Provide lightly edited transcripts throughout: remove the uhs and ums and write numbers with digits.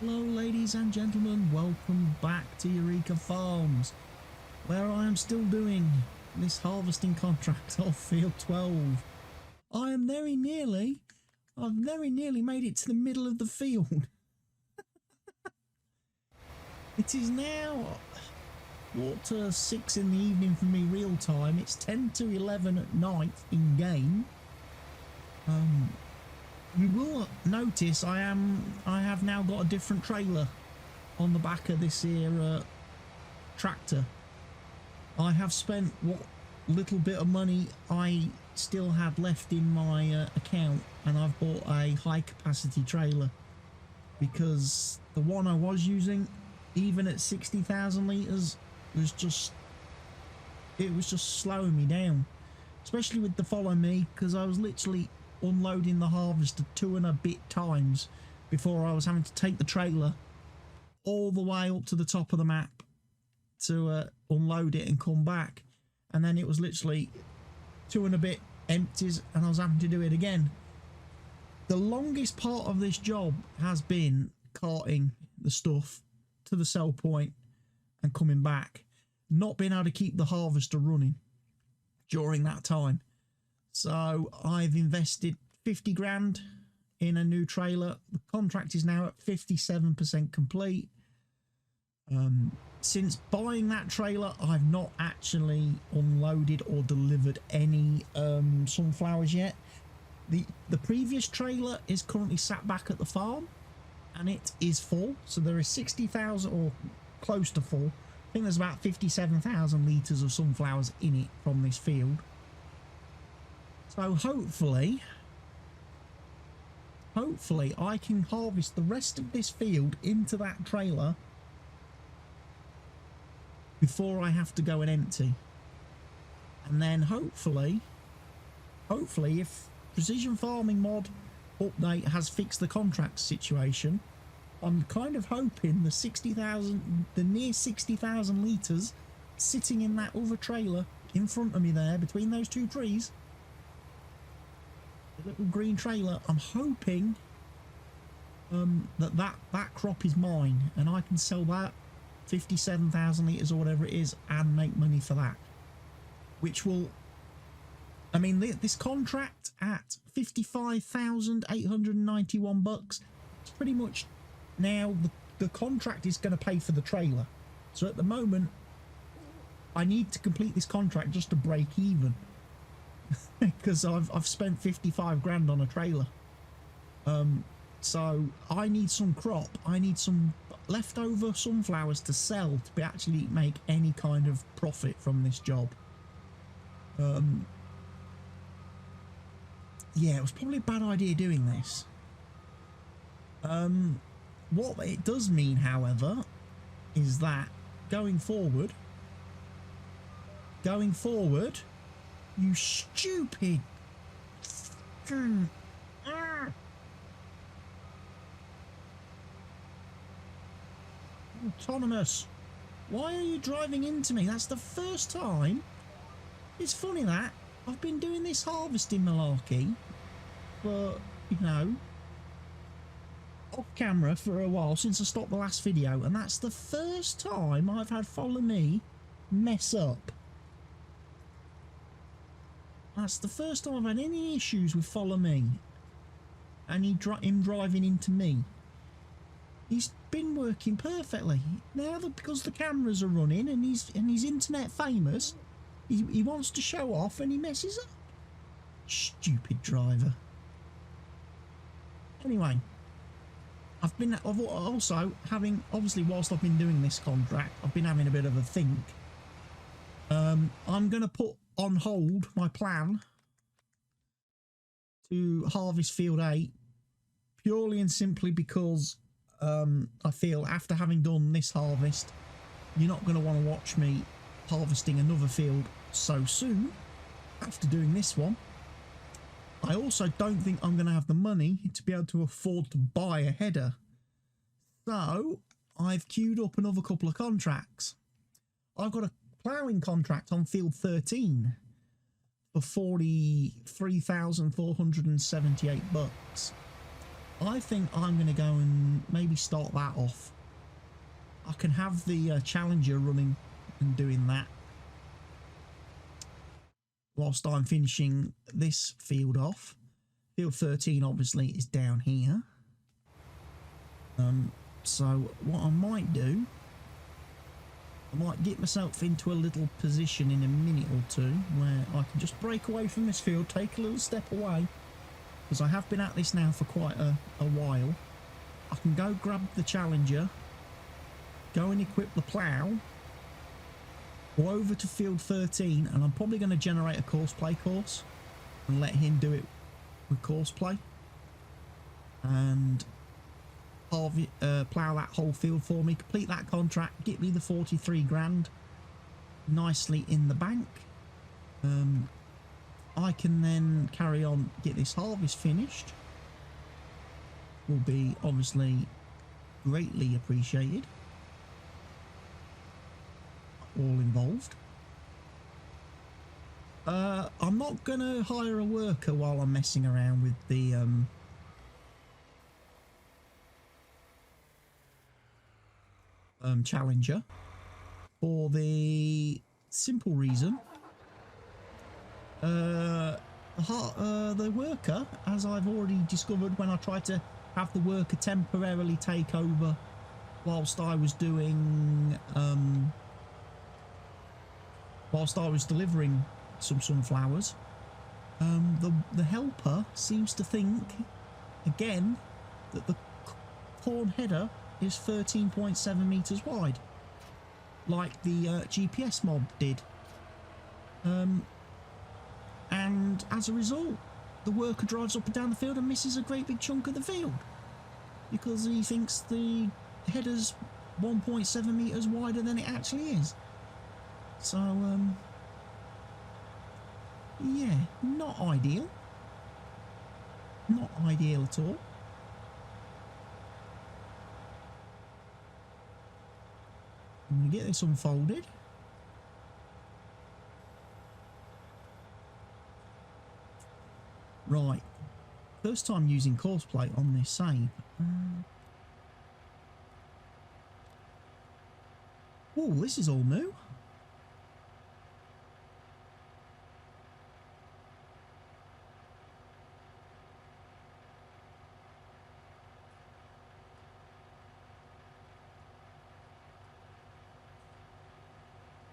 Hello ladies and gentlemen, welcome back to Eureka Farms, where I am still doing this harvesting contract of Field 12. I've very nearly made it to the middle of the field. It is now 6:15 in the evening for me real time. It's 10 to 11 at night in game. You will notice I have now got a different trailer on the back of this here tractor. I have spent what little bit of money I still had left in my account, and I've bought a high capacity trailer because the one I was using, even at 60,000 litres, was just slowing me down, especially with the follow me, because I was literally unloading the harvester 2 and a bit times before I was having to take the trailer all the way up to the top of the map to unload it and come back, and then it was literally 2 and a bit empties and I was having to do it again. The longest part of this job has been carting the stuff to the sell point and coming back, not being able to keep the harvester running during that time. So I've invested 50 grand in a new trailer. The contract is now at 57% complete. Since buying that trailer, I've not actually unloaded or delivered any sunflowers yet. The previous trailer is currently sat back at the farm and it is full, so there is 60,000 or close to full. I think there's about 57,000 litres of sunflowers in it from this field. So hopefully I can harvest the rest of this field into that trailer before I have to go and empty. And then hopefully if Precision Farming Mod update has fixed the contract situation, I'm kind of hoping the near 60,000 litres sitting in that other trailer in front of me there between those two trees, the little green trailer, I'm hoping that crop is mine and I can sell that 57,000 litres or whatever it is and make money for that, which will, I mean, this contract at 55,891 bucks, it's pretty much now the contract is going to pay for the trailer. So at the moment I need to complete this contract just to break even, because I've spent 55 grand on a trailer. So I need some crop, I need some leftover sunflowers to sell to actually make any kind of profit from this job. Yeah, it was probably a bad idea doing this. What it does mean, however, is that going forward, you stupid autonomous, why are you driving into me? That's the first time. It's funny that I've been doing this harvesting malarkey for, you know, off camera for a while since I stopped the last video, and that's the first time I've had follow me mess up. That's the first time I've had any issues with follow me and him driving into me. He's been working perfectly. Now that because the cameras are running and he's internet famous, he wants to show off and he messes up. Stupid driver. Anyway, I've also having, obviously whilst I've been doing this contract, I've been having a bit of a think. I'm going to put on hold my plan to harvest field 8 purely and simply because I feel after having done this harvest, you're not going to want to watch me harvesting another field so soon after doing this one. I also don't think I'm going to have the money to be able to afford to buy a header. So I've queued up another couple of contracts. I've got a ploughing contract on field 13 for 43,478 bucks. I think I'm going to go and maybe start that off. I can have the Challenger running and doing that whilst I'm finishing this field off. Field 13 obviously is down here. So what I might do, I might get myself into a little position in a minute or two where I can just break away from this field, take a little step away, because I have been at this now for quite a while. I can go grab the Challenger, go and equip the plough, go over to field 13, and I'm probably going to generate a course play course and let him do it with course play, and plough that whole field for me, complete that contract, get me the 43 grand nicely in the bank. I can then carry on, get this harvest finished. Will be obviously greatly appreciated, all involved. I'm not gonna hire a worker while I'm messing around with the Challenger, for the simple reason the worker, as I've already discovered when I tried to have the worker temporarily take over whilst I was doing whilst I was delivering some sunflowers, the helper seems to think again that the corn header is 13.7 meters wide, like the GPS mob did, and as a result the worker drives up and down the field and misses a great big chunk of the field because he thinks the header's 1.7 meters wider than it actually is. So yeah, not ideal, not ideal at all. I'm going to get this unfolded. Right, first time using course plate on this save. Oh, this is all new.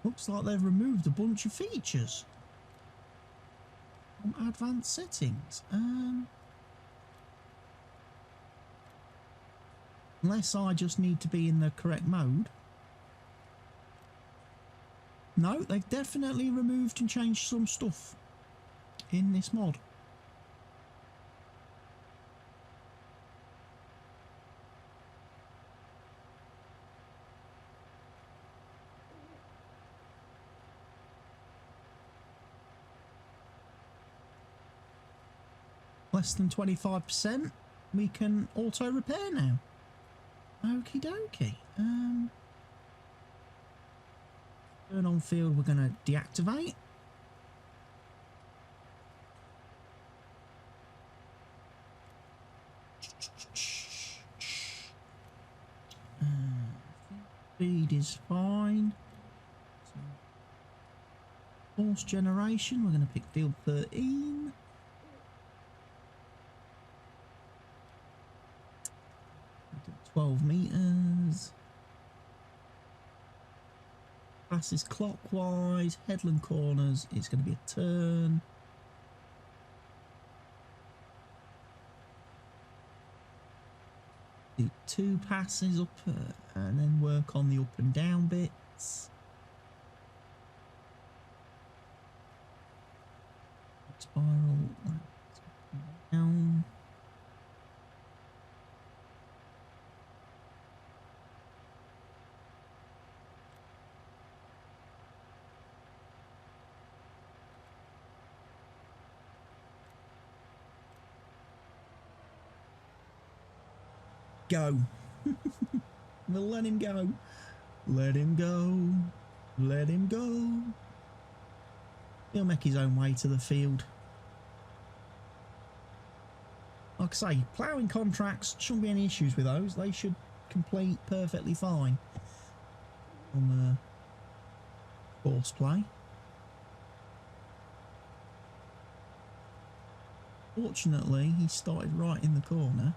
Looks like they've removed a bunch of features from advanced settings. Unless I just need to be in the correct mode. No, they've definitely removed and changed some stuff in this mod. Less than 25%, we can auto repair now. Okie dokie. Turn on field we're going to deactivate. Speed is fine. Force generation, we're going to pick field 13. Do 12 meters. Passes clockwise, headland corners, it's going to be a turn. Do 2 passes up and then work on the up and down bits. Spiral down. Go. We'll let him go. Let him go. Let him go. He'll make his own way to the field. like I say, ploughing contracts, shouldn't be any issues with those. They should complete perfectly fine on course play. Fortunately, he started right in the corner.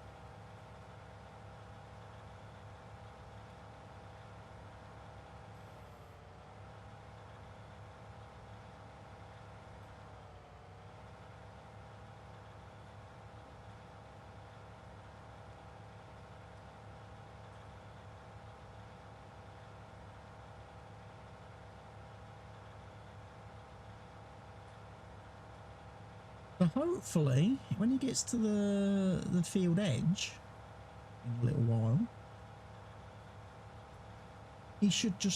So hopefully, when he gets to the field edge in a little while, he should do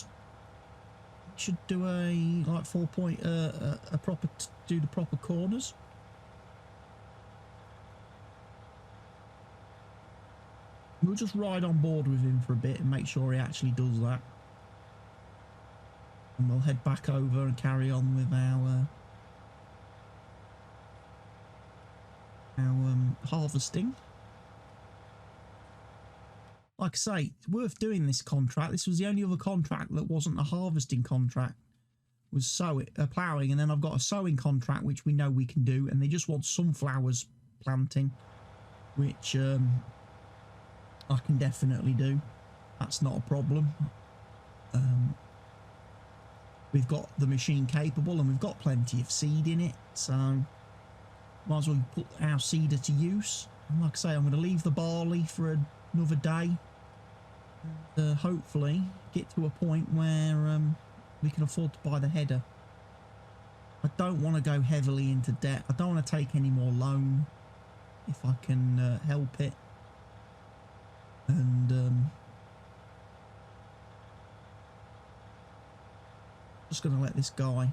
a like 4-point a proper do the proper corners. We'll just ride on board with him for a bit and make sure he actually does that, and we'll head back over and carry on with our harvesting. Like I say, it's worth doing this contract. This was the only other contract that wasn't a harvesting contract, was ploughing, and then I've got a sowing contract which we know we can do, and they just want sunflowers planting, which I can definitely do. That's not a problem. We've got the machine capable, and we've got plenty of seed in it, so might as well put our seeder to use. And like I say, I'm going to leave the barley for another day. Hopefully get to a point where we can afford to buy the header. I don't want to go heavily into debt. I don't want to take any more loan if I can help it. And just going to let this guy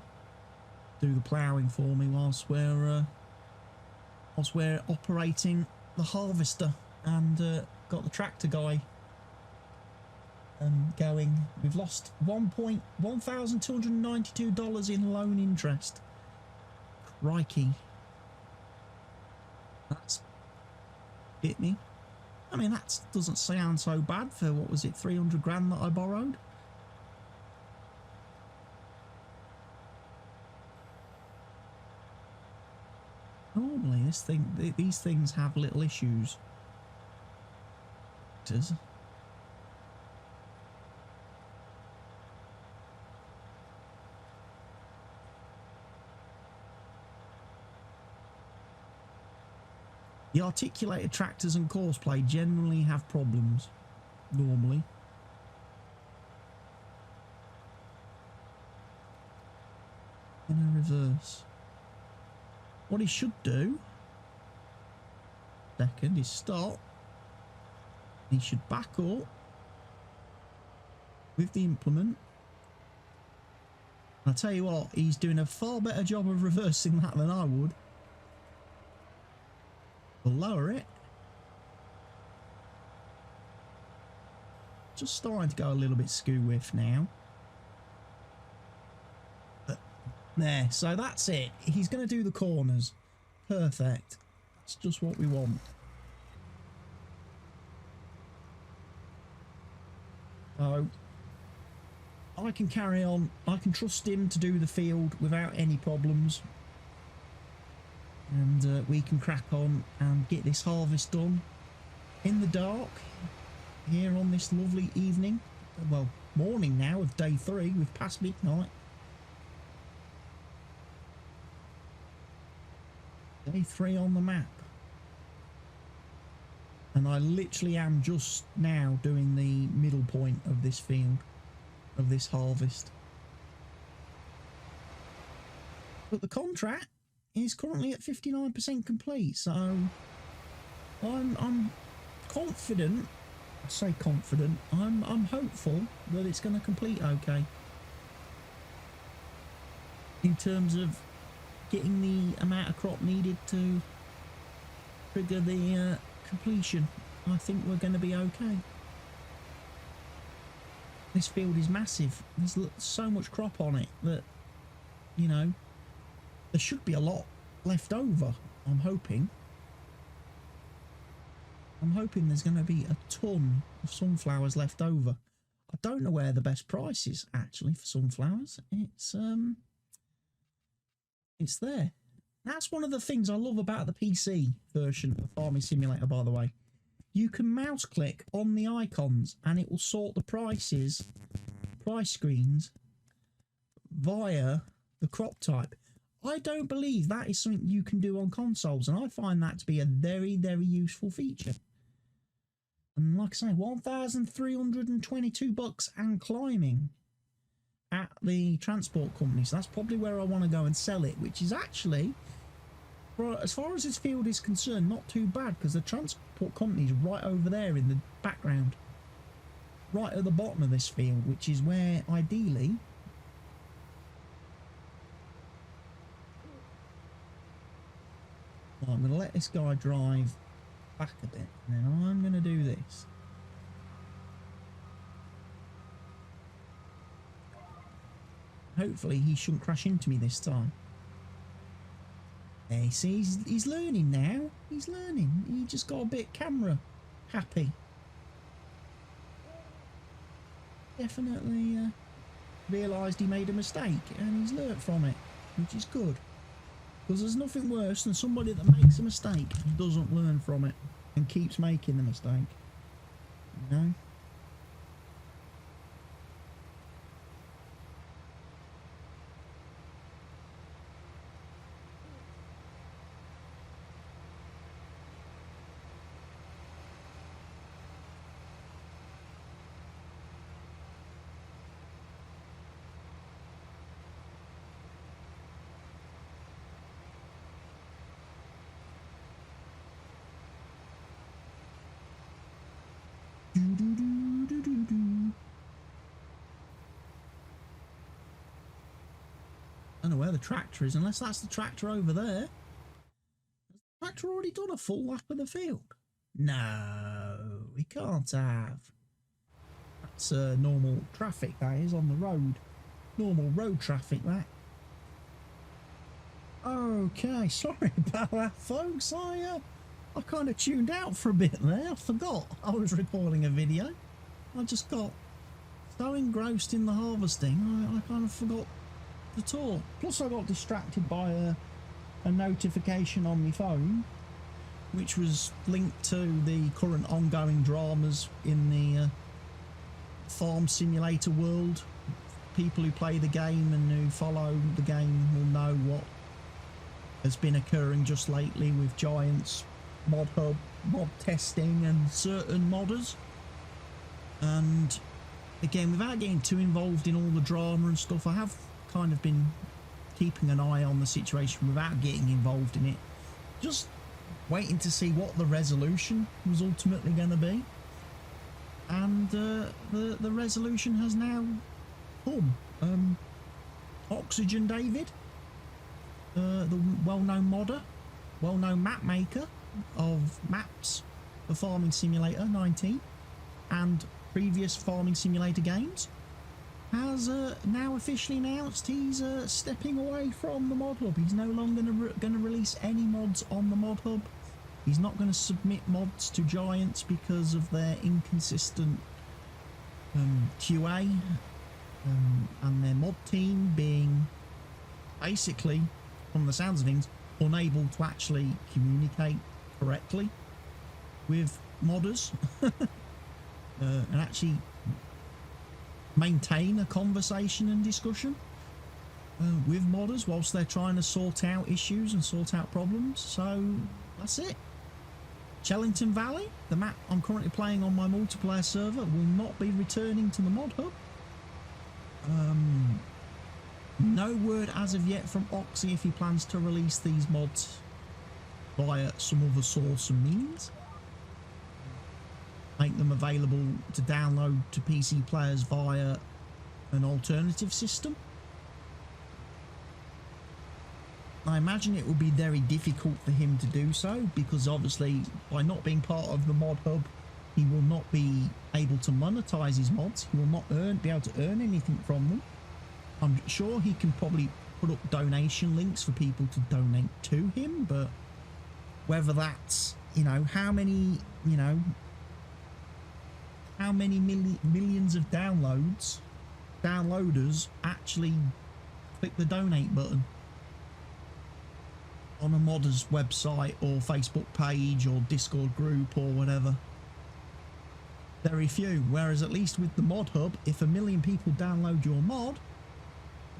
do the ploughing for me whilst we're operating the harvester, and got the tractor guy going. We've lost $1,292 in loan interest. Crikey, that's hit me. I mean, that doesn't sound so bad for, what was it, 300 grand that I borrowed. Normally these things have little issues. The articulated tractors and course play generally have problems, normally. In a reverse. What he should do, second, is stop. He should back up with the implement. I'll tell you what, he's doing a far better job of reversing that than I would. We'll lower it. Just starting to go a little bit skew-whiff now. But there, so that's it. He's going to do the corners. Perfect. That's just what we want. So I can carry on. I can trust him to do the field without any problems. And we can crack on and get this harvest done in the dark here on this lovely evening. Well, morning now of day 3. We've passed midnight. Day 3 on the map. And I literally am just now doing the middle point of this field, of this harvest. But the contract is currently at 59% complete, so I'm confident. I say confident. I'm hopeful that it's going to complete okay. In terms of getting the amount of crop needed to trigger the completion, I think we're going to be okay. This field is massive. There's so much crop on it that, you know, there should be a lot left over, I'm hoping. I'm hoping there's going to be a ton of sunflowers left over. I don't know where the best price is actually for sunflowers. It's there. That's one of the things I love about the PC version of Farming Simulator, by the way. You can mouse click on the icons and it will sort the price screens via the crop type. I don't believe that is something you can do on consoles, and I find that to be a very, very useful feature. And like I say, $1,322 and climbing at the transport company. So that's probably where I want to go and sell it, which is actually, as far as this field is concerned, not too bad, because the transport company is right over there in the background, right at the bottom of this field, which is where ideally I'm going to let this guy drive back a bit, and then I'm going to do this. Hopefully he shouldn't crash into me this time. There, see, he's learning now. He's learning. He just got a bit camera happy. Definitely realised he made a mistake, and he's learnt from it, which is good. Because there's nothing worse than somebody that makes a mistake and doesn't learn from it and keeps making the mistake. You know? I don't know where the tractor is, unless that's the tractor over there. Has the tractor already done a full lap of the field? No, he can't have. That's normal traffic, that is, on the road. Normal road traffic, that. Okay, sorry about that, folks. I kind of tuned out for a bit there. I forgot I was recording a video. I just got so engrossed in the harvesting, I kind of forgot to talk. Plus I got distracted by a notification on my phone, which was linked to the current ongoing dramas in the farm simulator world. People who play the game and who follow the game will know what has been occurring just lately with Giants, Mod Hub, mod testing and certain modders. And again, without getting too involved in all the drama and stuff, I have kind of been keeping an eye on the situation without getting involved in it, just waiting to see what the resolution was ultimately going to be. And the resolution has now come. Oxygen David, the well-known modder, well-known map maker of maps for Farming Simulator 19 and previous Farming Simulator games, has now officially announced he's stepping away from the mod hub. He's no longer going to release any mods on the mod hub. He's not going to submit mods to Giants because of their inconsistent QA and their mod team being basically, from the sounds of things, unable to actually communicate correctly with modders and actually maintain a conversation and discussion with modders whilst they're trying to sort out issues and sort out problems. So that's it. Chellington Valley, the map I'm currently playing on my multiplayer server, will not be returning to the mod hub. No word as of yet from Oxy if he plans to release these mods via some other source and means. Make them available to download to PC players via an alternative system. I imagine it will be very difficult for him to do so, because obviously by not being part of the mod hub, he will not be able to monetize his mods. He will not be able to earn anything from them. I'm sure he can probably put up donation links for people to donate to him, but whether that's you know, how many, you know, how many millions of downloaders actually click the donate button on a modder's website or Facebook page or Discord group or whatever. Very few. Whereas at least with the mod hub, if 1 million people download your mod,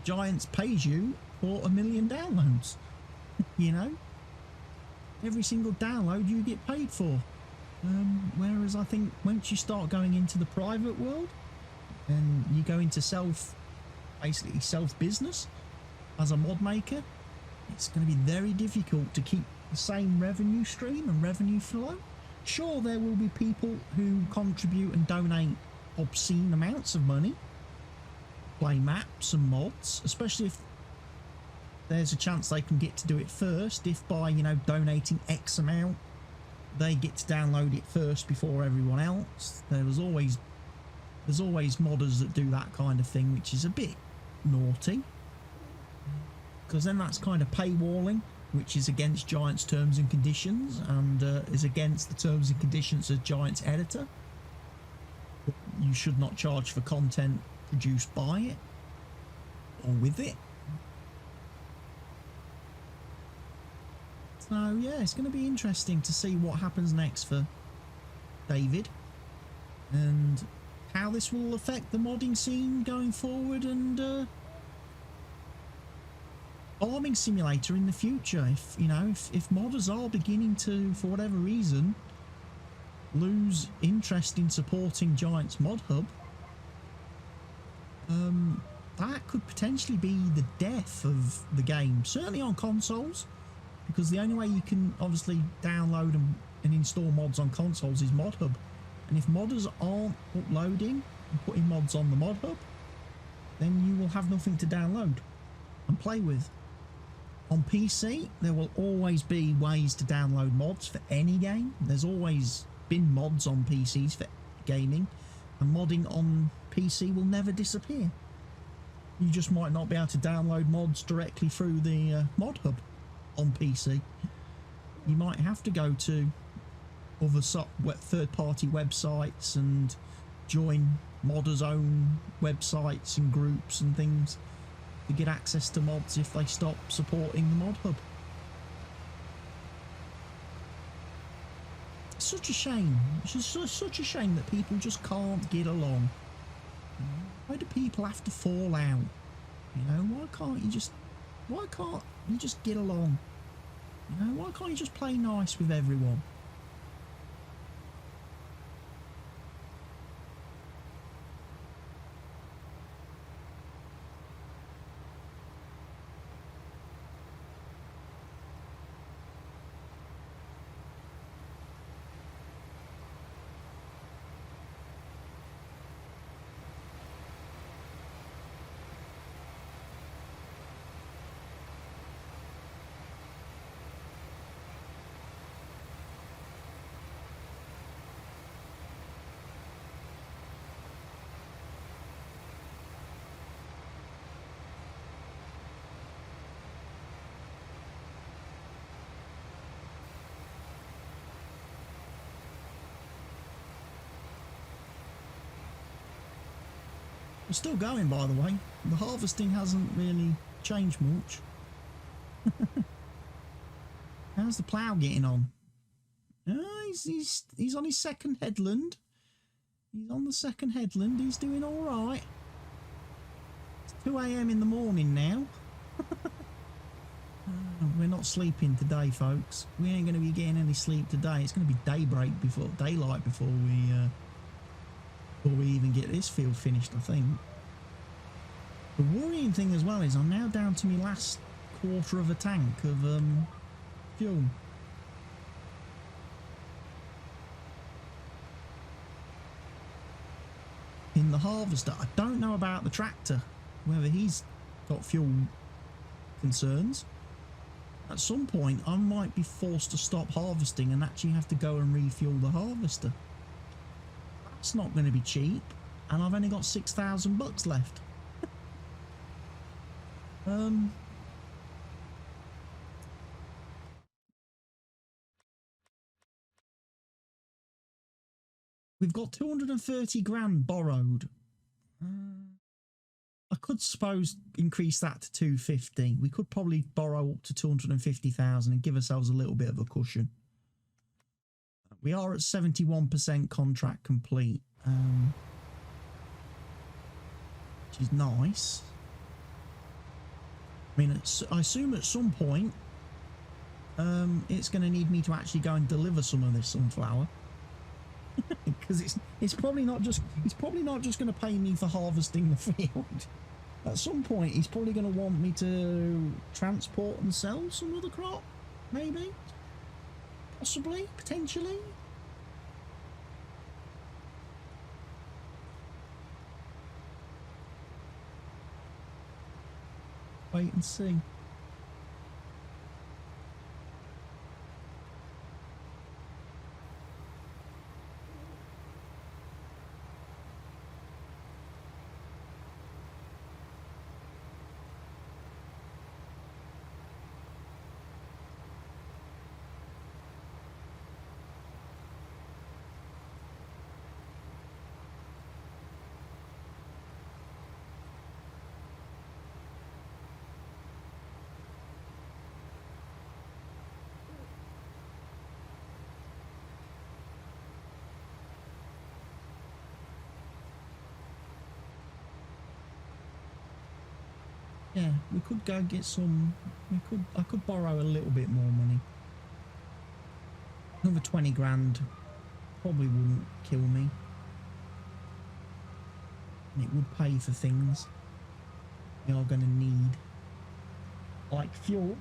Giants pays you for 1 million downloads. You know, every single download you get paid for. Whereas I think once you start going into the private world and you go into basically self-business as a mod maker, it's going to be very difficult to keep the same revenue stream and revenue flow. Sure, there will be people who contribute and donate obscene amounts of money, play maps and mods, especially if there's a chance they can get to do it first. If by, you know, donating X amount, they get to download it first before everyone else. There's always modders that do that kind of thing, which is a bit naughty, because then that's kind of paywalling, which is against Giants' terms and conditions, and is against the terms and conditions of Giants' editor. You should not charge for content produced by it or with it. So yeah, it's going to be interesting to see what happens next for David and how this will affect the modding scene going forward, and farming simulator in the future. If, you know, if modders are beginning to, for whatever reason, lose interest in supporting Giants Mod Hub, that could potentially be the death of the game, certainly on consoles, because the only way you can obviously download and install mods on consoles is Mod Hub, and if modders aren't uploading and putting mods on the Mod Hub, then you will have nothing to download and play with. On PC, there will always be ways to download mods for any game. There's always been mods on PCs for gaming, and modding on PC will never disappear. You just might not be able to download mods directly through the Mod Hub on PC. You might have to go to other third-party websites and join modders' own websites and groups and things to get access to mods if they stop supporting the Mod Hub. It's such a shame. It's just such a shame that people just can't get along. You know, why do people have to fall out? You know, why can't you just get along? You know, why can't you just play nice with everyone? We're still going, by the way. The harvesting hasn't really changed much. How's the plough getting on? He's on his second headland. He's on the second headland. He's doing all right. It's 2 AM in the morning now. We're not sleeping today, folks. We ain't going to be getting any sleep today. It's going to be daylight before we even get this field finished, I think. The worrying thing as well is I'm now down to my last quarter of a tank of fuel. In the harvester. I don't know about the tractor, whether he's got fuel concerns. At some point I might be forced to stop harvesting and actually have to go and refuel the harvester. It's not going to be cheap, and I've only got $6,000 left. we've got 230 grand borrowed. I could suppose increase that to 250. We could probably borrow up to 250,000 and give ourselves a little bit of a cushion. We are at 71% contract complete, which is nice. I mean, I assume at some point it's going to need me to actually go and deliver some of this sunflower. Because it's probably not just going to pay me for harvesting the field. At some point, he's probably going to want me to transport and sell some other crop, maybe, possibly, potentially. Wait and see. Yeah, we could go get some. I could borrow a little bit more money. Another 20 grand probably wouldn't kill me, and it would pay for things we are going to need, like fuel.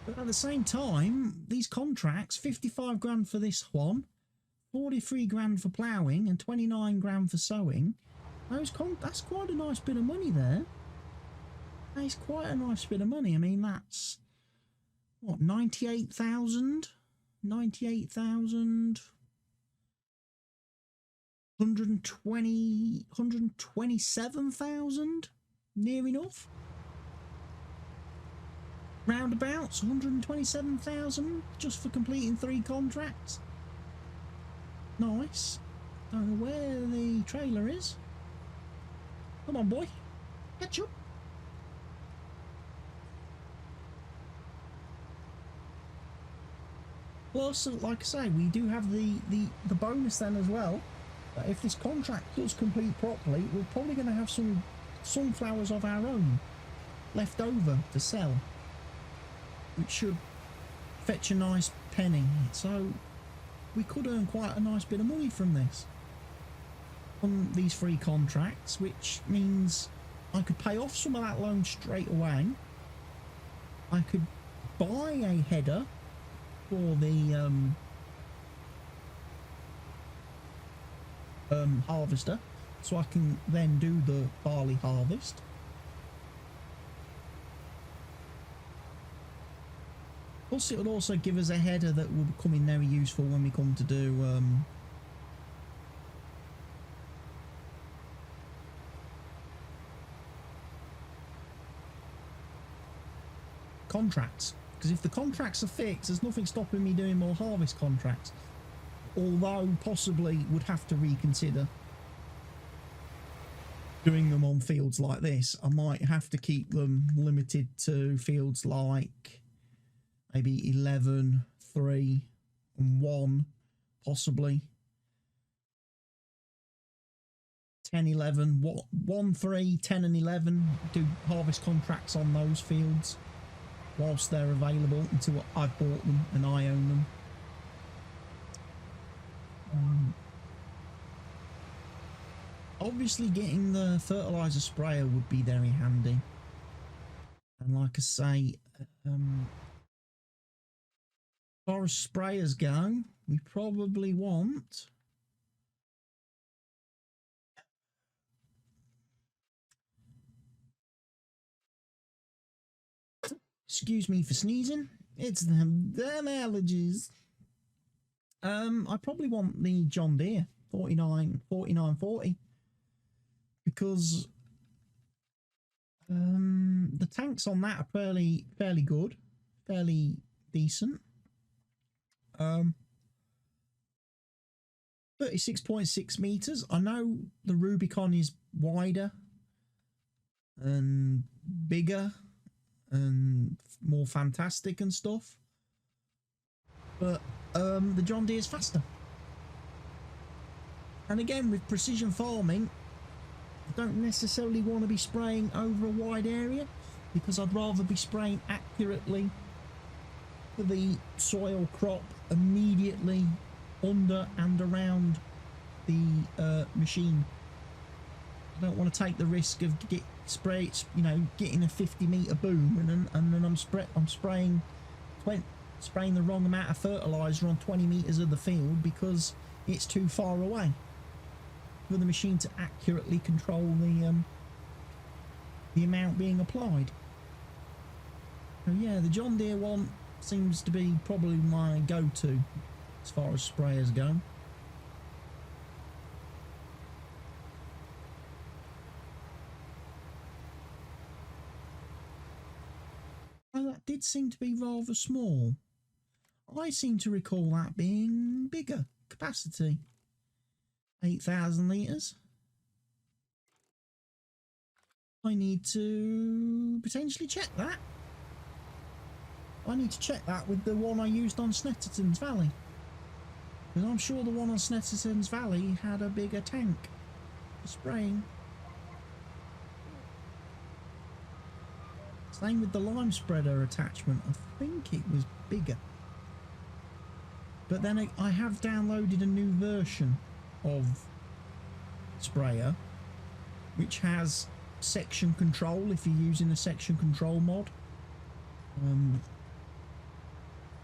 But at the same time, these contracts, 55 grand for this one, 43 grand for ploughing, and 29 grand for sowing. That's quite a nice bit of money there. That is quite a nice bit of money. I mean, that's, what, 98,000? 98,000? 127,000? Near enough. Roundabouts, 127,000 just for completing 3 contracts. Nice. Don't know where the trailer is. Come on, boy. Catch up. Plus, like I say, we do have the bonus then as well. That if this contract does complete properly, we're probably going to have some sunflowers of our own left over to sell, which should fetch a nice penny. So we could earn quite a nice bit of money from this. On these 3 contracts, which means I could pay off some of that loan straight away. I could buy a header for the harvester, so I can then do the barley harvest. Plus, it would also give us a header that will come in very useful when we come to do contracts, because if the contracts are fixed, there's nothing stopping me doing more harvest contracts, although possibly would have to reconsider doing them on fields like this. I might have to keep them limited to fields like maybe 11, 3 and 1, possibly 10, 11, 1, 3, 10 and 11, do harvest contracts on those fields whilst they're available until I've bought them and I own them. Obviously getting the fertilizer sprayer would be very handy, and like I say, as far as sprayers go, we probably want excuse me for sneezing, it's them allergies. I probably want the John Deere 4940 because the tanks on that are fairly good, fairly decent. 36.6 meters. I know the Rubicon is wider and bigger and more fantastic and stuff, but the John Deere is faster. And again, with precision farming, I don't necessarily want to be spraying over a wide area, because I'd rather be spraying accurately for the soil crop immediately under and around the machine. I don't want to take the risk of getting a 50-meter boom and then I'm spraying the wrong amount of fertilizer on 20 meters of the field because it's too far away for the machine to accurately control the amount being applied. So yeah, the John Deere one seems to be probably my go-to as far as sprayers go. Oh, that did seem to be rather small. I seem to recall that being bigger capacity. 8,000 litres. I need to potentially check that. I need to check that with the one I used on Snetterton's Valley, because I'm sure the one on Snetterton's Valley had a bigger tank for spraying. Same with the lime spreader attachment. I think it was bigger. But then I have downloaded a new version of sprayer which has section control if you're using the section control mod.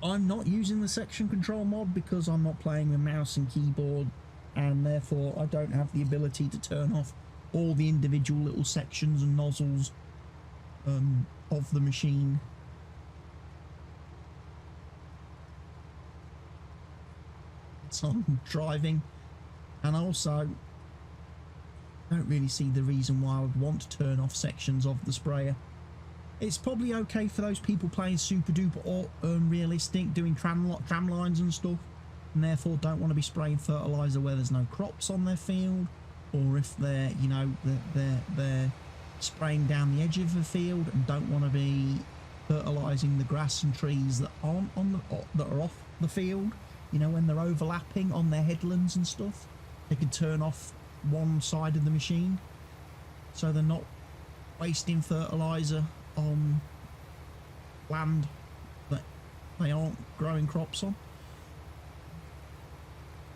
I'm not using the section control mod because I'm not playing with mouse and keyboard, and therefore I don't have the ability to turn off all the individual little sections and nozzles of the machine. So I'm driving, and also don't really see the reason why I would want to turn off sections of the sprayer. It's probably okay for those people playing super duper or realistic, doing tram lines and stuff, and therefore don't want to be spraying fertilizer where there's no crops on their field, or if they're, you know, they're spraying down the edge of the field and don't want to be fertilizing the grass and trees that aren't on that are off the field. You know, when they're overlapping on their headlands and stuff, they can turn off one side of the machine so they're not wasting fertilizer on land that they aren't growing crops on.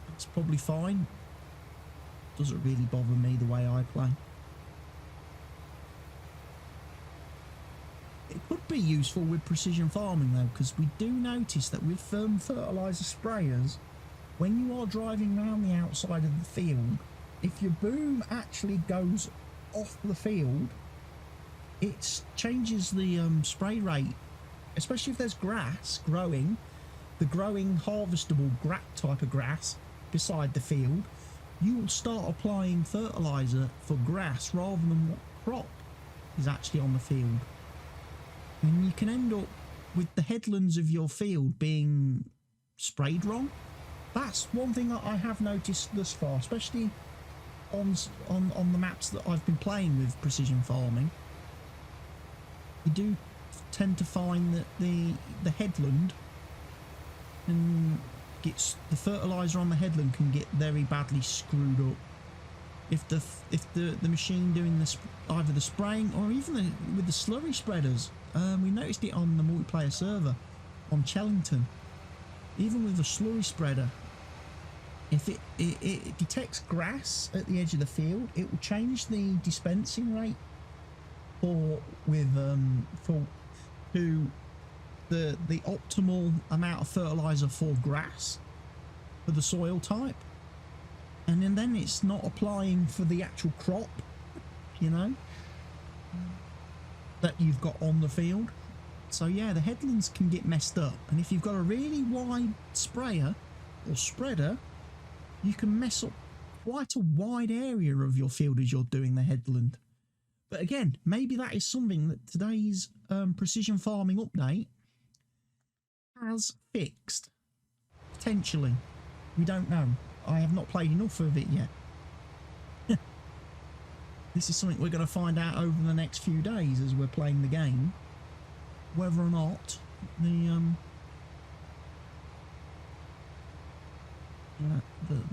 That's probably fine. Doesn't really bother me the way I play. It could be useful with precision farming though, because we do notice that with fertilizer sprayers, when you are driving around the outside of the field, if your boom actually goes off the field, it changes the spray rate, especially if there's grass growing, the growing harvestable type of grass beside the field. You will start applying fertilizer for grass rather than what crop is actually on the field. And you can end up with the headlands of your field being sprayed wrong. That's one thing that I have noticed thus far, especially on the maps that I've been playing with precision farming. You do tend to find that the headland and the fertilizer on the headland can get very badly screwed up if the machine doing either the spraying or even with the slurry spreaders. We noticed it on the multiplayer server on Chellington. Even with the slurry spreader, if it detects grass at the edge of the field, it will change the dispensing rate to the optimal amount of fertilizer for grass for the soil type, and then it's not applying for the actual crop, you know, that you've got on the field. So yeah, the headlands can get messed up, and if you've got a really wide sprayer or spreader, you can mess up quite a wide area of your field as you're doing the headland. But again, maybe that is something that today's precision farming update has fixed. Potentially. We don't know. I have not played enough of it yet. This is something we're going to find out over the next few days as we're playing the game, whether or not the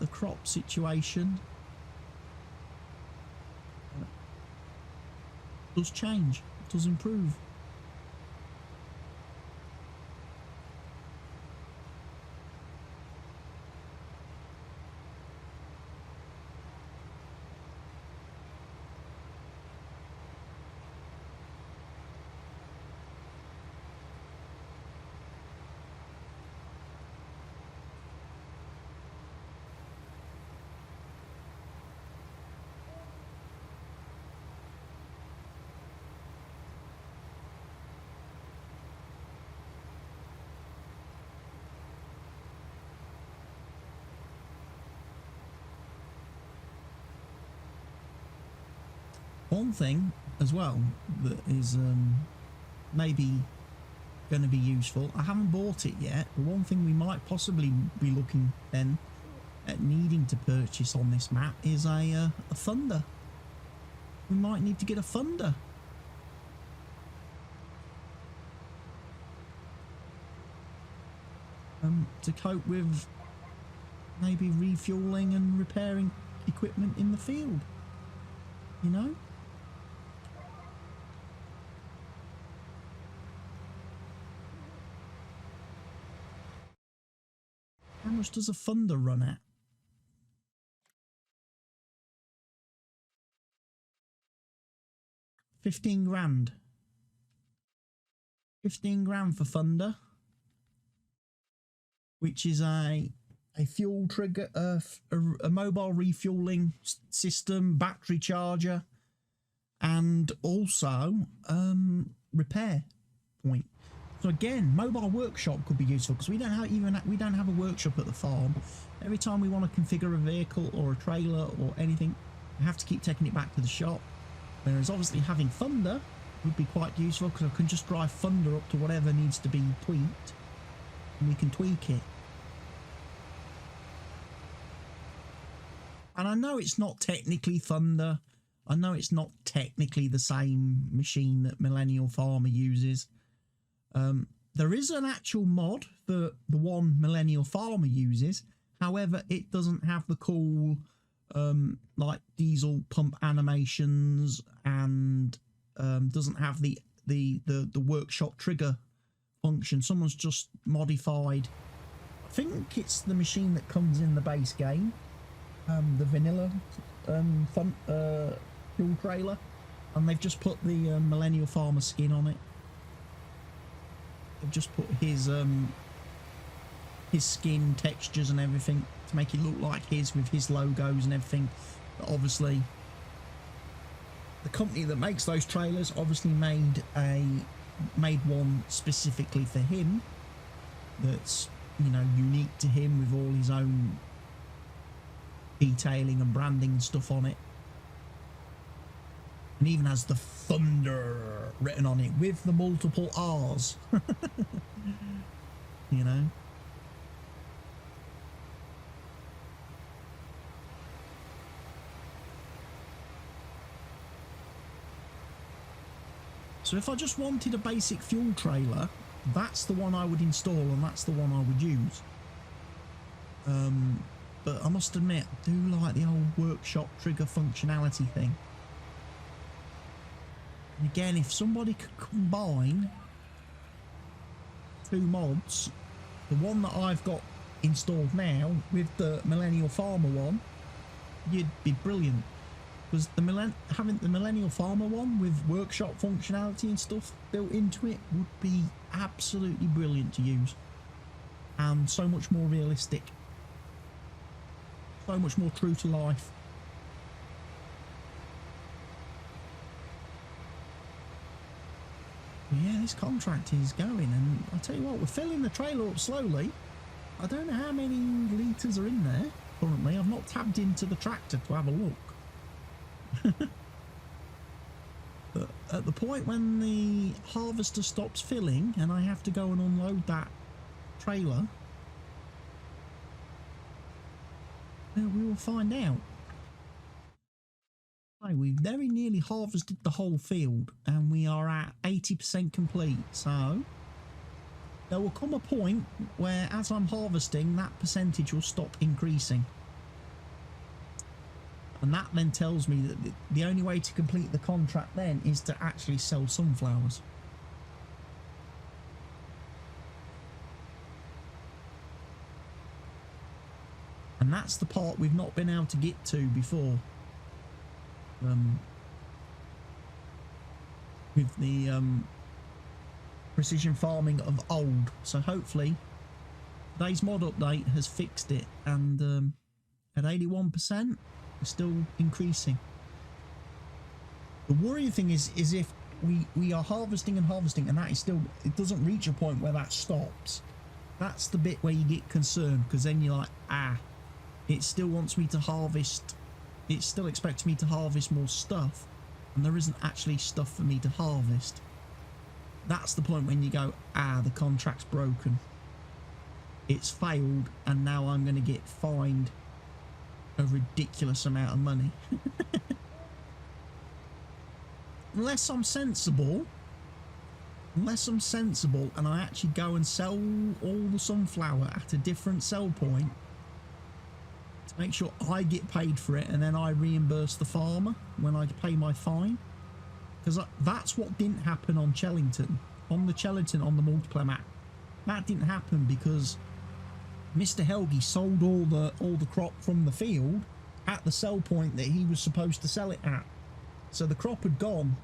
crop situation does change, does improve. One thing as well that is maybe going to be useful, I haven't bought it yet, but one thing we might possibly be looking then at needing to purchase on this map is a thunder. We might need to get a thunder. To cope with maybe refueling and repairing equipment in the field, you know? How much does a thunder run at? 15 grand. 15 grand for thunder, which is a fuel trigger, a mobile refueling system, battery charger, and also repair point. So again, mobile workshop could be useful because we don't have a workshop at the farm. Every time we want to configure a vehicle or a trailer or anything, we have to keep taking it back to the shop. Whereas obviously having thunder would be quite useful because I can just drive thunder up to whatever needs to be tweaked, and we can tweak it. And I know it's not technically thunder. I know it's not technically the same machine that Millennial Farmer uses. There is an actual mod for the one Millennial Farmer uses. However, it doesn't have the cool like diesel pump animations, and doesn't have the workshop trigger function. Someone's just modified, I think it's the machine that comes in the base game, the vanilla fuel trailer, and they've just put the Millennial Farmer skin on it. They've just put his skin textures and everything to make it look like his, with his logos and everything. But obviously the company that makes those trailers obviously made one specifically for him that's, you know, unique to him, with all his own detailing and branding and stuff on it, and even has the thunder written on it with the multiple R's. You know. So if I just wanted a basic fuel trailer, that's the one I would install, and that's the one I would use. But I must admit, I do like the old workshop trigger functionality thing. And again, if somebody could combine two mods, the one that I've got installed now with the Millennial Farmer one, you'd be brilliant. Because having the Millennial Farmer one with workshop functionality and stuff built into it would be absolutely brilliant to use, and so much more realistic, so much more true to life. But yeah, this contract is going, and I'll tell you what, we're filling the trailer up slowly. I don't know how many litres are in there currently. I've not tabbed into the tractor to have a look. But at the point when the harvester stops filling and I have to go and unload that trailer, Well, we will find out. Hey, we've very nearly harvested the whole field and we are at 80% complete, so there will come a point where as I'm harvesting that percentage will stop increasing, and that then tells me that the only way to complete the contract then is to actually sell sunflowers. And that's the part we've not been able to get to before. With the precision farming of old. So hopefully today's mod update has fixed it, and at 81% it's still increasing. The worrying thing is if we are harvesting and harvesting and that is still, it doesn't reach a point where that stops. That's the bit where you get concerned, because then you're like, it still wants me to harvest, it still expects me to harvest more stuff, and there isn't actually stuff for me to harvest. That's the point when you go, the contract's broken. It's failed, and now I'm going to get fined a ridiculous amount of money. Unless I'm sensible and I actually go and sell all the sunflower at a different sell point to make sure I get paid for it, and then I reimburse the farmer when I pay my fine. Because that's what didn't happen on Chellington. On the multiplayer map. That didn't happen because Mr. Helgi sold all the crop from the field at the sell point that he was supposed to sell it at. So the crop had gone,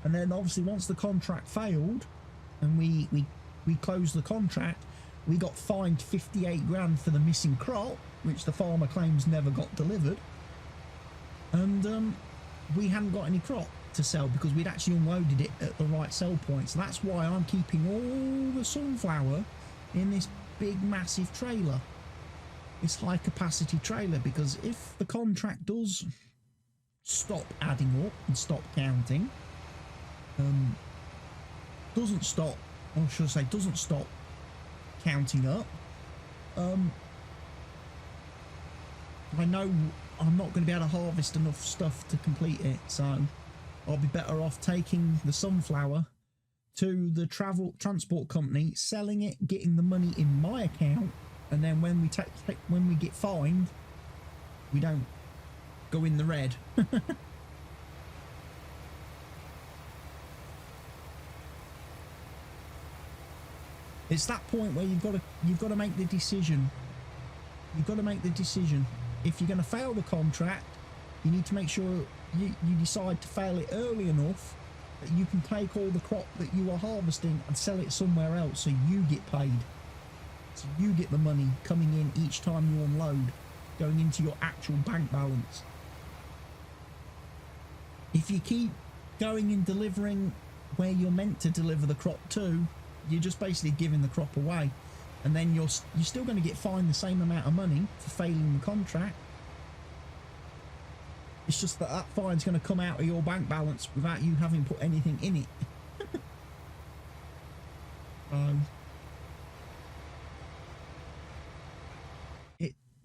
and then obviously once the contract failed and we closed the contract, we got fined 58 grand for the missing crop, which the farmer claims never got delivered, and we hadn't got any crop to sell because we'd actually unloaded it at the right sell point. So that's why I'm keeping all the sunflower in this big massive trailer, this high capacity trailer, because if the contract does stop adding up and stop counting, doesn't stop counting up, I know I'm not going to be able to harvest enough stuff to complete it, so I'll be better off taking the sunflower to the transport company, selling it, getting the money in my account, and then when we get fined, we don't go in the red. It's that point where you've got to make the decision. You've got to make the decision. If you're going to fail the contract, you need to make sure you decide to fail it early enough that you can take all the crop that you are harvesting and sell it somewhere else, so you get paid. So you get the money coming in each time you unload, going into your actual bank balance. If you keep going and delivering where you're meant to deliver the crop to, you're just basically giving the crop away, and then you're still going to get fined the same amount of money for failing the contract. It's just that fine's going to come out of your bank balance without you having put anything in it.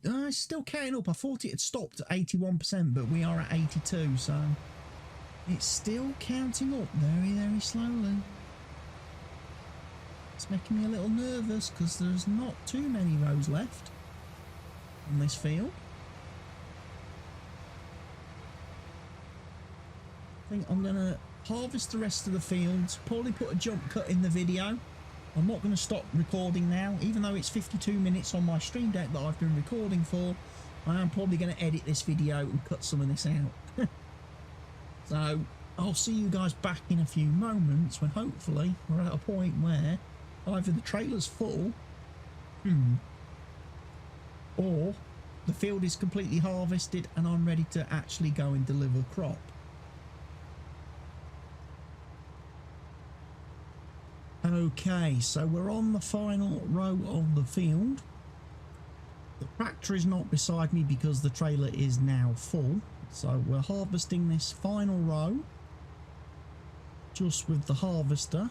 It's still counting up. I thought it had stopped at 81%, but we are at 82, so it's still counting up very, very slowly. It's making me a little nervous because there's not too many rows left on this field. I think I'm going to harvest the rest of the fields, probably put a jump cut in the video. I'm not going to stop recording now, even though it's 52 minutes on my stream deck that I've been recording for. I am probably going to edit this video and cut some of this out. So I'll see you guys back in a few moments when hopefully we're at a point where either the trailer's full or the field is completely harvested and I'm ready to actually go and deliver crop. Okay, so we're on the final row of the field. The tractor is not beside me because the trailer is now full, so we're harvesting this final row just with the harvester.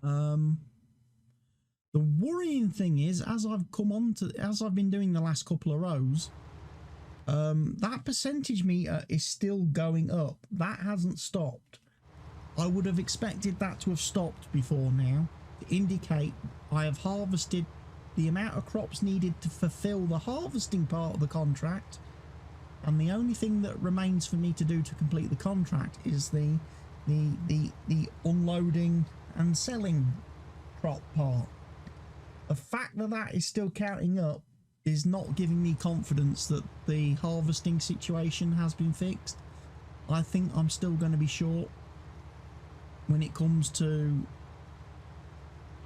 The The worrying thing is, as I've been doing the last couple of rows, that percentage meter is still going up. That hasn't stopped. I would have expected that to have stopped before now, to indicate I have harvested the amount of crops needed to fulfill the harvesting part of the contract, and the only thing that remains for me to do to complete the contract is the unloading and selling crop part. The fact that that is still counting up is not giving me confidence that the harvesting situation has been fixed. I think I'm still going to be short when it comes to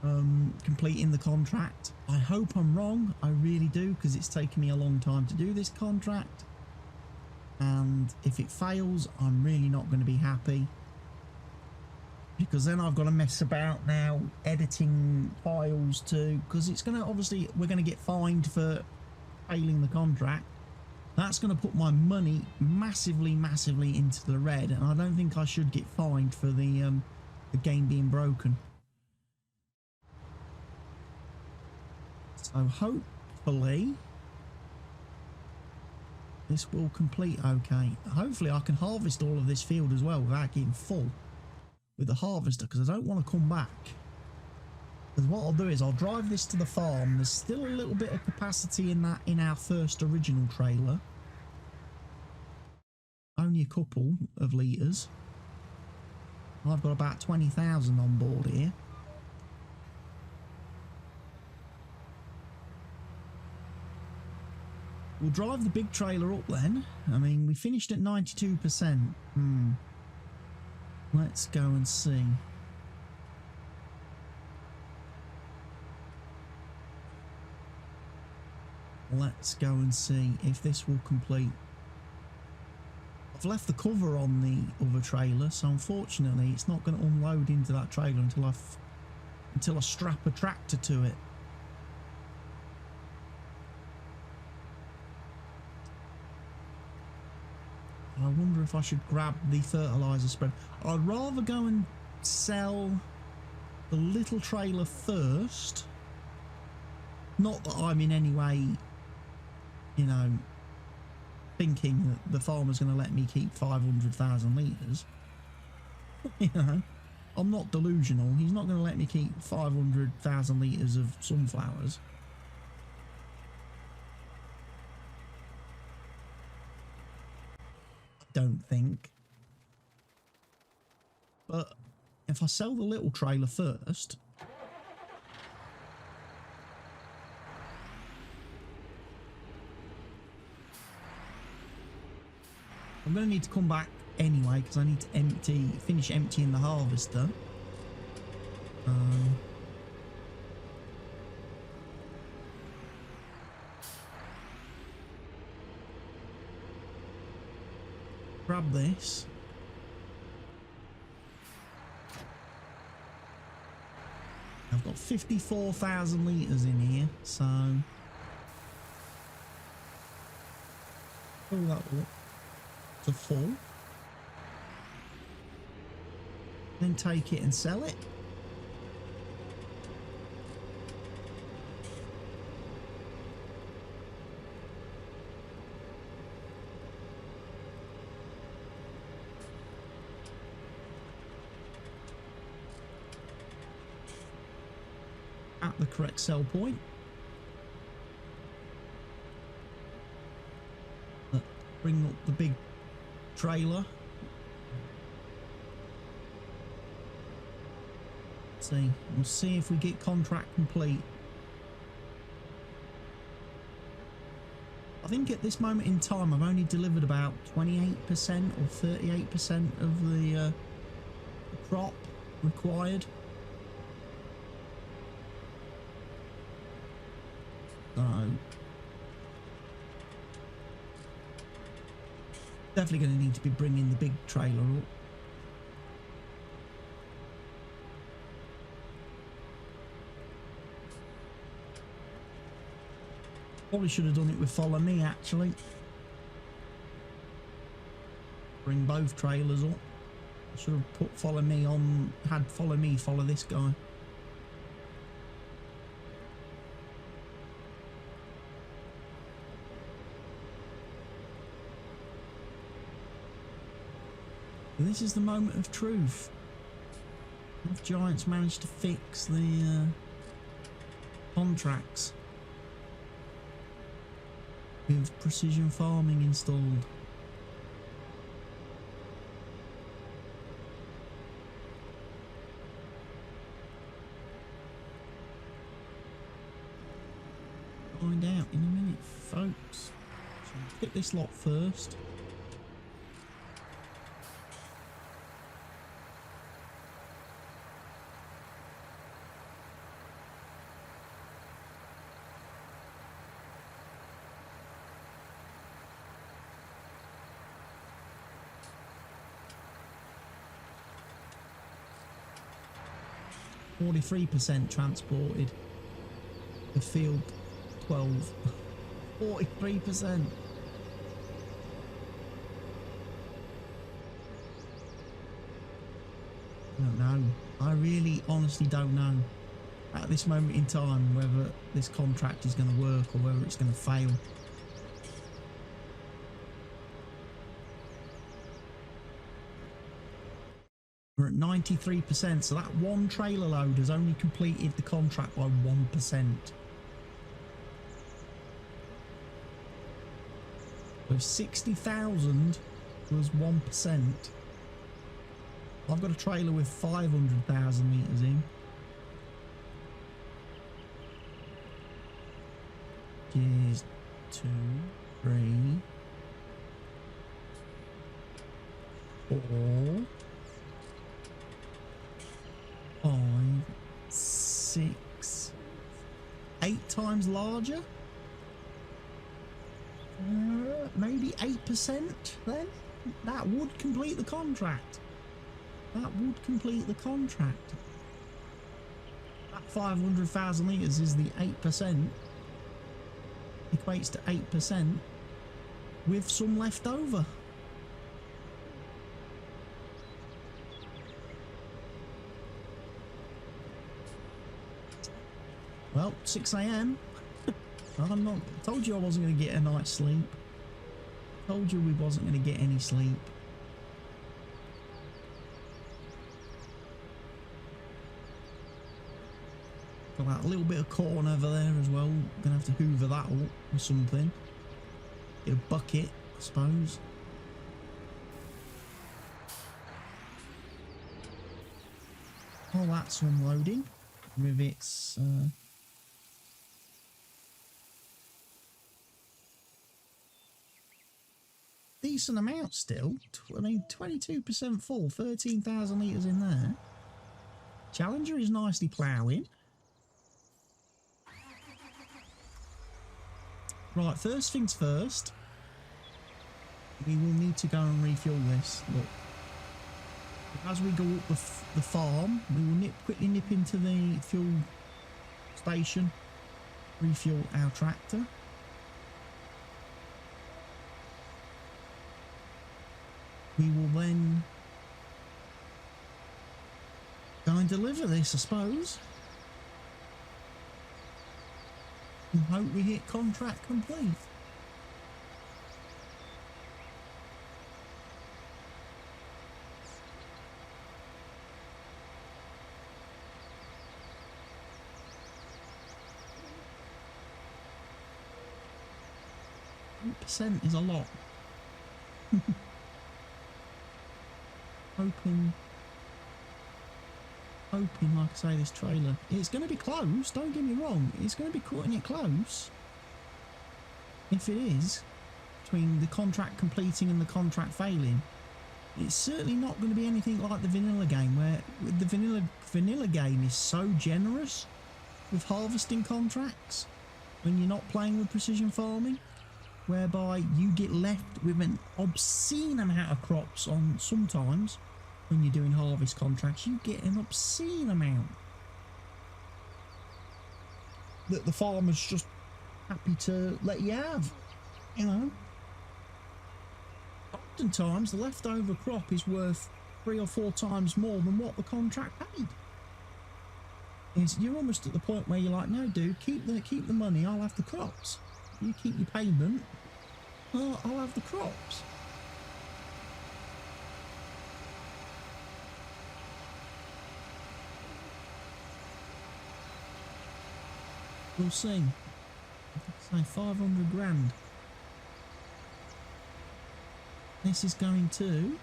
completing the contract. I hope I'm wrong, I really do, because it's taken me a long time to do this contract, and if it fails, I'm really not going to be happy, because then I've got to mess about now editing files too, because it's going to, obviously we're going to get fined for failing the contract. That's going to put my money massively into the red, and I don't think I should get fined for the game being broken. So hopefully this will complete okay. Hopefully I can harvest all of this field as well without getting full with the harvester, because I don't want to come back. Because what I'll do is I'll drive this to the farm. There's still a little bit of capacity in that, in our first original trailer. Only a couple of litres. I've got about 20,000 on board here. We'll drive the big trailer up then. I mean, we finished at 92%. Let's go and see. Let's go and see if this will complete. I've left the cover on the other trailer, so unfortunately it's not going to unload into that trailer until I strap a tractor to it. I wonder if I should grab the fertilizer spread. I'd rather go and sell the little trailer first. Not that I'm in any way, you know, thinking that the farmer's going to let me keep 500,000 litres. You know, I'm not delusional. He's not going to let me keep 500,000 litres of sunflowers. Don't think. But if I sell the little trailer first, I'm going to need to come back anyway, because I need to finish emptying the harvester. Grab this. I've got 54,000 litres in here, so fill that up to full. Then take it and sell it. At the correct sell point. Bring up the big trailer. We'll see if we get contract complete. I think at this moment in time I've only delivered about 28% or 38% of the crop required. So definitely going to need to be bringing the big trailer up. Probably should have done it with follow me, actually. Bring both trailers up. I should have put follow me on, had follow me follow this guy. This is the moment of truth. Have Giants managed to fix the contracts with precision farming installed? Find out in a minute, folks. So pick this lot first. %, transported. The field 12. 43%. I don't know. I really honestly don't know at this moment in time whether this contract is going to work or whether it's going to fail. We're at 93%, so that one trailer load has only completed the contract by 1%. So 60,000 was 1%. I've got a trailer with 500,000 meters in. Here's 2, 3, 4, 5, 6, 8 times larger. Maybe 8% then? That would complete the contract. That would complete the contract. That 500,000 litres is the 8%. Equates to 8% with some left over. Well, 6 AM. I'm not. Told you I wasn't going to get a night's sleep. Told you we wasn't going to get any sleep. Got that little bit of corn over there as well. Gonna have to hoover that up or something. Get a bucket, I suppose. Oh, that's unloading with its. Decent amount still. I mean, 22% full, 13,000 litres in there. Challenger is nicely ploughing. Right, first things first. We will need to go and refuel this. Look, as we go up the farm, we will quickly nip into the fuel station, refuel our tractor. We will then go and deliver this, I suppose. And hope we hit contract complete. % is a lot. Hoping, like I say, this trailer, it's going to be close, don't get me wrong, it's going to be cutting it close. If it is, between the contract completing and the contract failing, it's certainly not going to be anything like the vanilla game, where the vanilla game is so generous with harvesting contracts when you're not playing with precision farming, whereby you get left with an obscene amount of crops on sometimes. When you're doing harvest contracts, you get an obscene amount that the farmer's just happy to let you have, you know. Oftentimes, the leftover crop is worth 3 or 4 times more than what the contract paid. You're almost at the point where you're like, no, dude, keep the money. I'll have the crops. You keep your payment. I'll have the crops. We'll see. Say 500 grand. This is going to,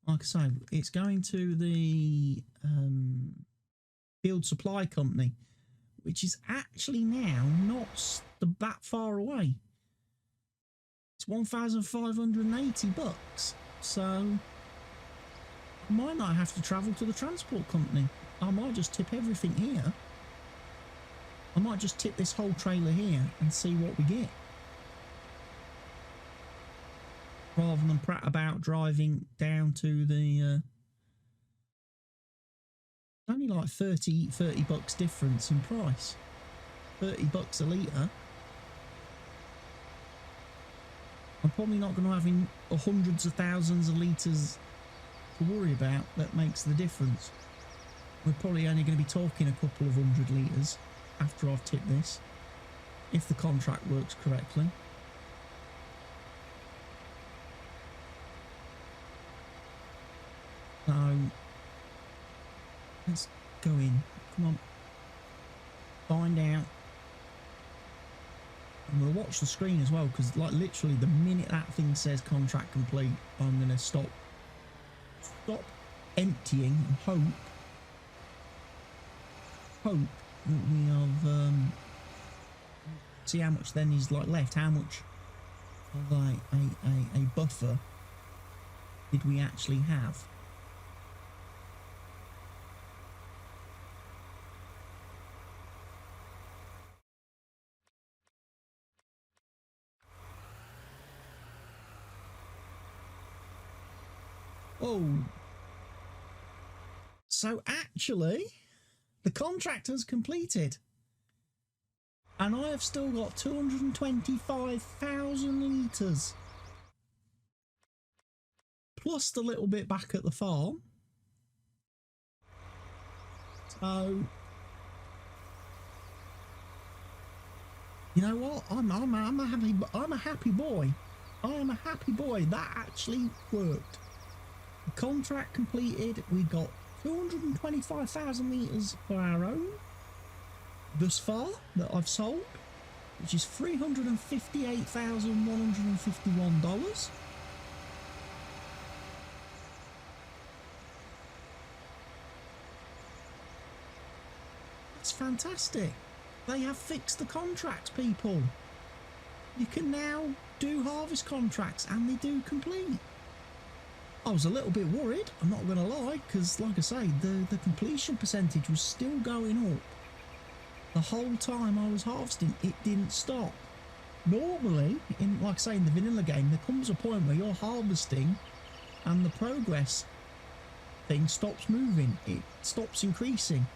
like I say, it's going to the field supply company, which is actually now not that far away. It's 1,580 bucks. So I might not have to travel to the transport company. I might just tip everything here. I might just tip this whole trailer here and see what we get. Rather than prat about driving down to the... only like 30 bucks difference in price. 30 bucks a litre. I'm probably not going to have hundreds of thousands of litres to worry about that makes the difference. We're probably only going to be talking a couple of 100 litres after I've tipped this, if the contract works correctly. So let's go in. Come on. Find out. I'm going to watch the screen as well, because like literally the minute that thing says contract complete, I'm going to stop emptying and hope that we have see how much then is like left. How much of a buffer did we actually have? Oh, so actually the contract has completed and I have still got 225,000 litres plus the little bit back at the farm. So you know what, I'm a happy boy. I am a happy boy. That actually worked. The contract completed. We got 225,000 litres for our own thus far that I've sold, which is $358,151. That's fantastic. They have fixed the contracts, people. You can now do harvest contracts and they do complete. I was a little bit worried, I'm not going to lie, because like I say, the completion percentage was still going up. The whole time I was harvesting, it didn't stop. Normally, like I say, in the vanilla game, there comes a point where you're harvesting and the progress thing stops moving. It stops increasing.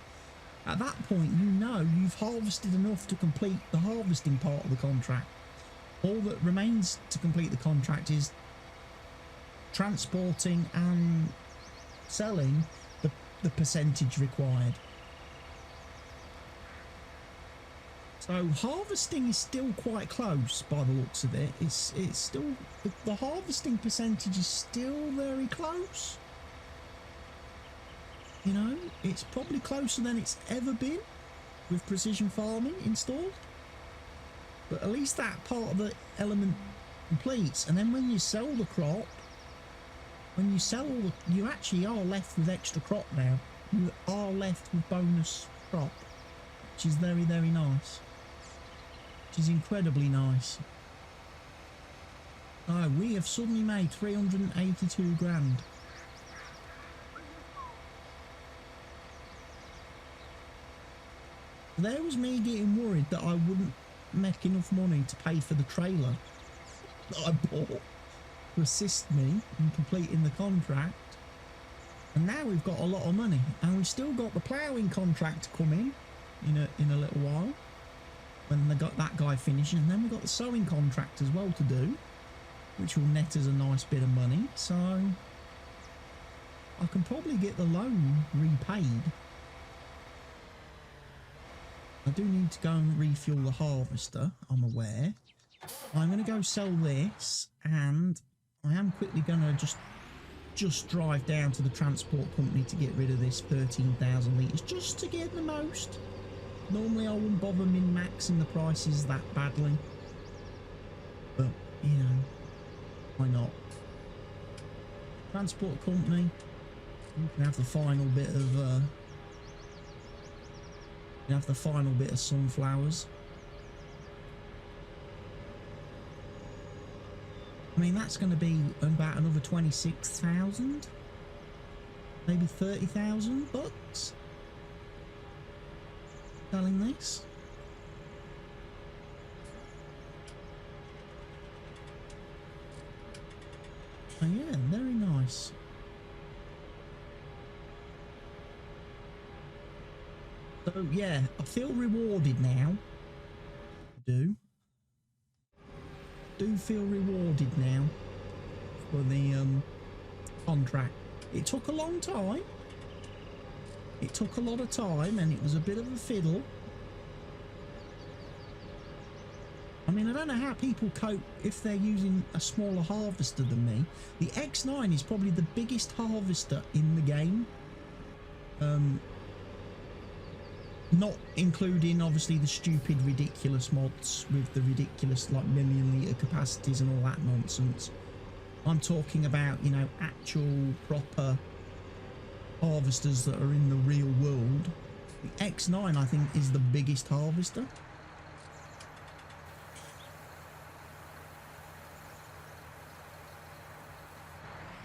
At that point, you know you've harvested enough to complete the harvesting part of the contract. All that remains to complete the contract is transporting and selling the percentage required. So harvesting is still quite close by the looks of it. It's still the harvesting percentage is still very close. You know, it's probably closer than it's ever been with precision farming installed. But at least that part of the element completes, and then when you sell the crop, when you sell all the, you actually are left with extra crop now. You are left with bonus crop, which is very, very nice. Which is incredibly nice. Oh, we have suddenly made 382 grand. There was me getting worried that I wouldn't make enough money to pay for the trailer that I bought to assist me in completing the contract, and now we've got a lot of money, and we've still got the ploughing contract to come in a little while when they got that guy finishing, and then we've got the sowing contract as well to do, which will net us a nice bit of money. So I can probably get the loan repaid. I do need to go and refuel the harvester, I'm aware. I'm going to go sell this, and I am quickly going to just drive down to the transport company to get rid of this 13,000 litres, just to get the most Normally I wouldn't bother min-maxing the prices that badly, but you know, why not? Transport company, you can have the final bit of sunflowers. I mean, that's going to be about another 26,000, maybe 30,000 bucks selling this. Oh yeah, very nice. So yeah, I feel rewarded now. Do feel rewarded now for the contract. It took a long time. It took a lot of time and it was a bit of a fiddle. I mean, I don't know how people cope if they're using a smaller harvester than me. The X9 is probably the biggest harvester in the game. Not including obviously the stupid ridiculous mods with the ridiculous like million-litre capacities and all that nonsense. I'm talking about, you know, actual proper harvesters that are in the real world. The X9 I think is the biggest harvester.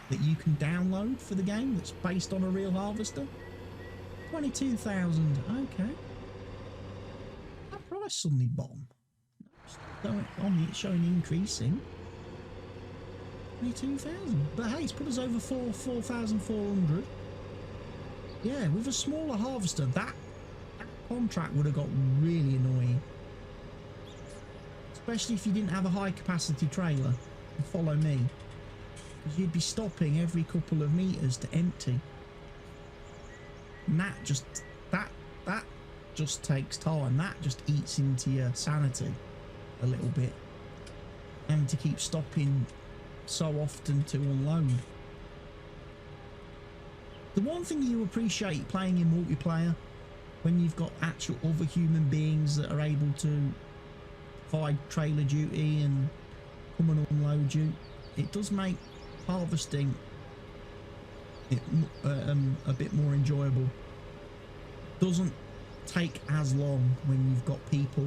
That you can download for the game that's based on a real harvester. 22,000, okay. That price suddenly bomb. It's showing increasing. 22,000. But hey, it's put us over 4,400. Yeah, with a smaller harvester, that contract would have got really annoying. Especially if you didn't have a high capacity trailer to follow me. Because you'd be stopping every couple of meters to empty. And that just takes time. That just eats into your sanity a little bit. Having to keep stopping so often to unload. The one thing you appreciate playing in multiplayer, when you've got actual other human beings that are able to provide trailer duty and come and unload you, it does make harvesting a bit more enjoyable. Doesn't take as long when you've got people,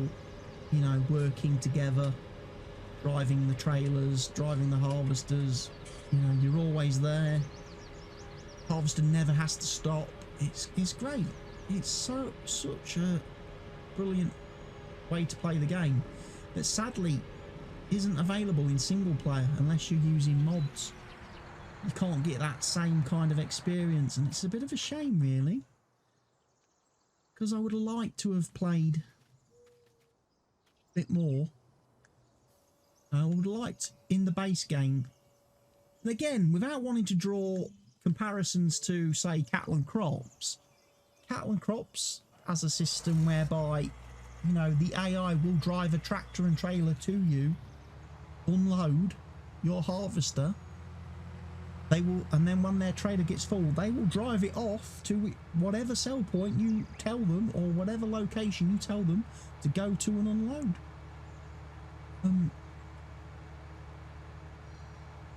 you know, working together, driving the trailers, driving the harvesters. You know, you're always there. Harvester never has to stop. It's great. It's such a brilliant way to play the game that sadly isn't available in single player unless you're using mods. You can't get that same kind of experience, and it's a bit of a shame really, because I would have liked to have played a bit more. I would have liked in the base game, and again, without wanting to draw comparisons to say Cattle and Crops has a system whereby, you know, the AI will drive a tractor and trailer to you, unload your harvester. They will, and then when their trailer gets full, they will drive it off to whatever sell point you tell them, or whatever location you tell them to go to and unload.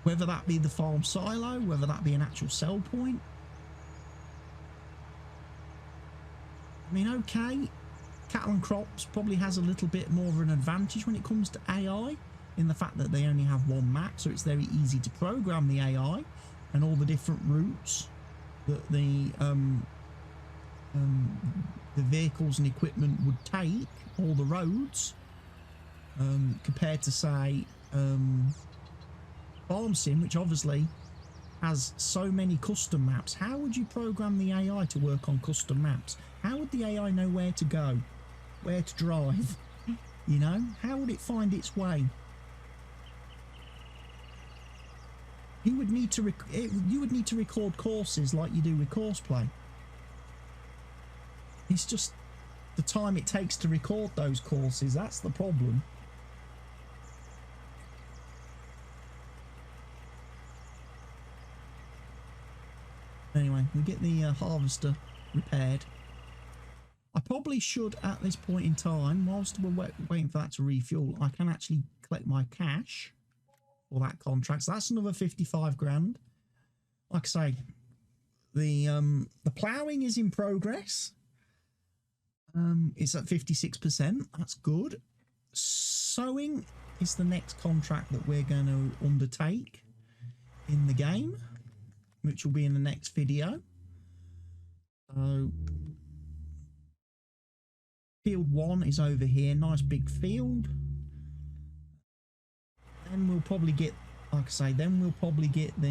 Whether that be the farm silo, whether that be an actual sell point. I mean, okay, Cattle and Crops probably has a little bit more of an advantage when it comes to AI, in the fact that they only have one map, so it's very easy to program the AI and all the different routes that the vehicles and equipment would take, all the roads, compared to say Farm Sim, which obviously has so many custom maps. How would you program the AI to work on custom maps? How would the AI know where to go, where to drive? You know, how would it find its way? You would need to record courses like you do with Courseplay. It's just the time it takes to record those courses, that's the problem. Anyway, we get the harvester repaired. I probably should, at this point in time, whilst we're waiting for that to refuel, I can actually collect my cash for that contract. So that's another 55 grand. Like I say, the ploughing is in progress. It's at 56%. That's good. Sowing is the next contract that we're going to undertake in the game, which will be in the next video. So field 1 is over here. Nice big field. Then we'll probably get, like I say, then we'll probably get the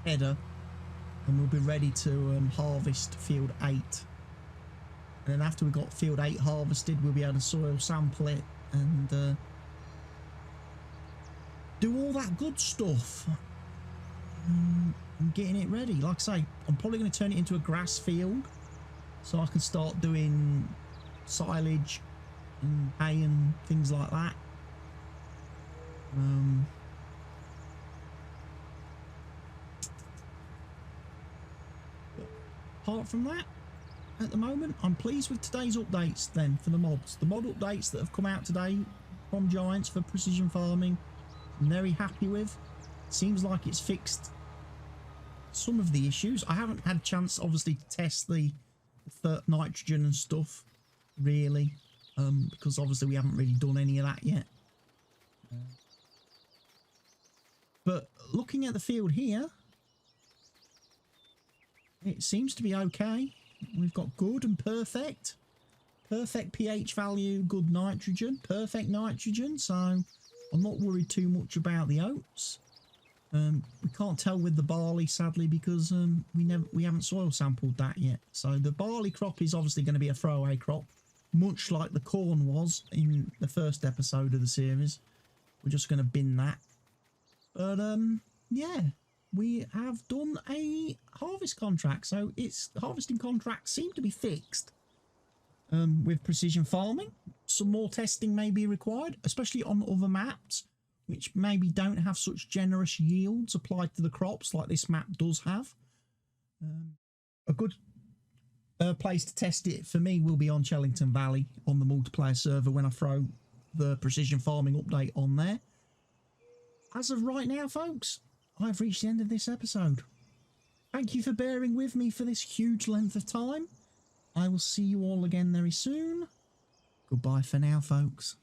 header, and we'll be ready to harvest field 8. And then after we've got field 8 harvested, we'll be able to soil sample it and do all that good stuff. I'm getting it ready. Like I say, I'm probably going to turn it into a grass field so I can start doing silage and hay and things like that. Apart from that, at the moment, I'm pleased with today's updates then for the mods. The mod updates that have come out today from Giants for precision farming, I'm very happy with. Seems like it's fixed some of the issues. I haven't had a chance, obviously, to test the nitrogen and stuff, really, because obviously we haven't really done any of that yet. But looking at the field here, it seems to be okay. We've got good and perfect. Perfect pH value, good nitrogen, perfect nitrogen. So I'm not worried too much about the oats. We can't tell with the barley, sadly, because we haven't soil sampled that yet. So the barley crop is obviously going to be a throwaway crop, much like the corn was in the first episode of the series. We're just going to bin that. But yeah, we have done a harvest contract, so its harvesting contracts seem to be fixed. With precision farming, some more testing may be required, especially on other maps, which maybe don't have such generous yields applied to the crops like this map does have. A good place to test it for me will be on Chellington Valley on the multiplayer server when I throw the precision farming update on there. As of right now, folks, I've reached the end of this episode. Thank you for bearing with me for this huge length of time. I will see you all again very soon. Goodbye for now, folks.